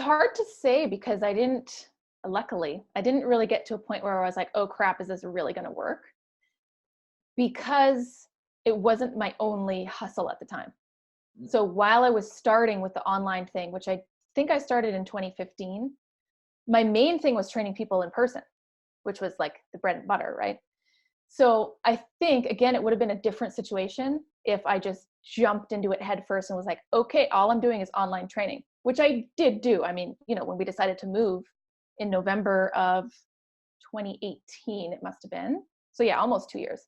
hard to say because luckily, I didn't really get to a point where I was like, oh crap, is this really going to work? Because it wasn't my only hustle at the time. So while I was starting with the online thing, which I think I started in 2015, my main thing was training people in person, which was like the bread and butter, right? So I think, again, it would have been a different situation if I just jumped into it head first and was like, okay, all I'm doing is online training, which I did do. I mean, when we decided to move in November of 2018, it must have been. So yeah, almost 2 years.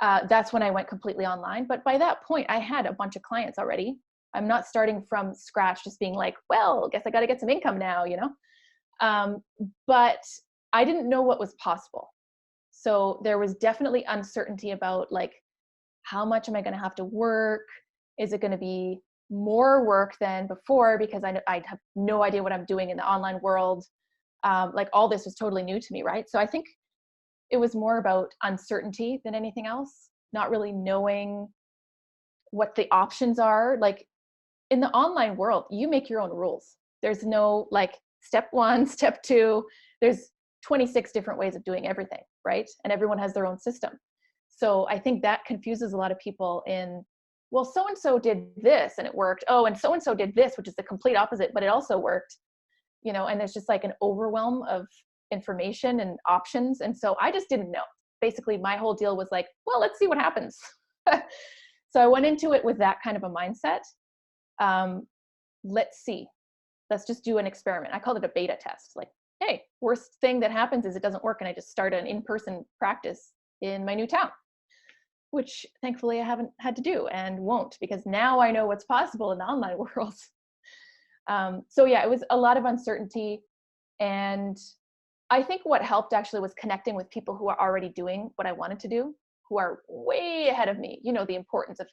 That's when I went completely online. But by that point, I had a bunch of clients already. I'm not starting from scratch, just being like, well, guess I got to get some income now, But I didn't know what was possible. So there was definitely uncertainty about like, how much am I going to have to work? Is it going to be more work than before? Because I have no idea what I'm doing in the online world. Like all this was totally new to me, right? So I think it was more about uncertainty than anything else, not really knowing what the options are. Like in the online world, you make your own rules. There's no like step one, step two. There's 26 different ways of doing everything, right? And everyone has their own system. So I think that confuses a lot of people in, well, so-and-so did this and it worked. Oh, and so-and-so did this, which is the complete opposite, but it also worked, and there's just like an overwhelm of information and options. And so I just didn't know. Basically, my whole deal was like, well, let's see what happens. So I went into it with that kind of a mindset. Let's see. Let's just do an experiment. I called it a beta test. Like, hey, worst thing that happens is it doesn't work. And I just start an in-person practice in my new town, which thankfully I haven't had to do and won't, because now I know what's possible in the online world. So yeah, it was a lot of uncertainty. And I think what helped actually was connecting with people who are already doing what I wanted to do, who are way ahead of me. The importance of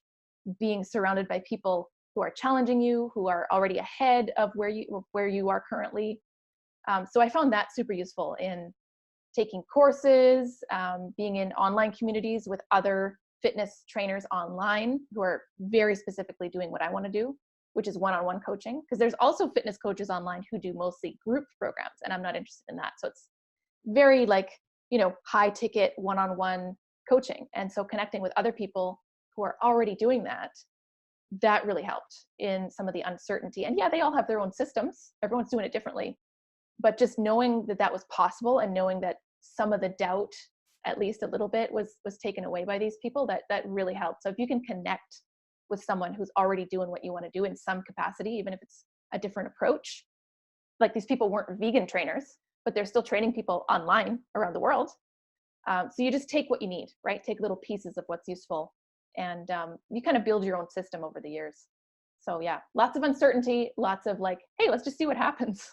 being surrounded by people who are challenging you, who are already ahead of where you are currently. So I found that super useful in taking courses, being in online communities with other fitness trainers online who are very specifically doing what I want to do, which is one-on-one coaching. Because there's also fitness coaches online who do mostly group programs, and I'm not interested in that. So it's very like, high ticket one-on-one coaching. And so connecting with other people who are already doing that really helped in some of the uncertainty. And yeah, they all have their own systems. Everyone's doing it differently. But just knowing that was possible and knowing that some of the doubt, at least a little bit, was taken away by these people, that really helped. So if you can connect with someone who's already doing what you want to do in some capacity, even if it's a different approach, like these people weren't vegan trainers, but they're still training people online around the world. So you just take what you need, right? Take little pieces of what's useful, and you kind of build your own system over the years. So yeah, lots of uncertainty, lots of like, hey, let's just see what happens.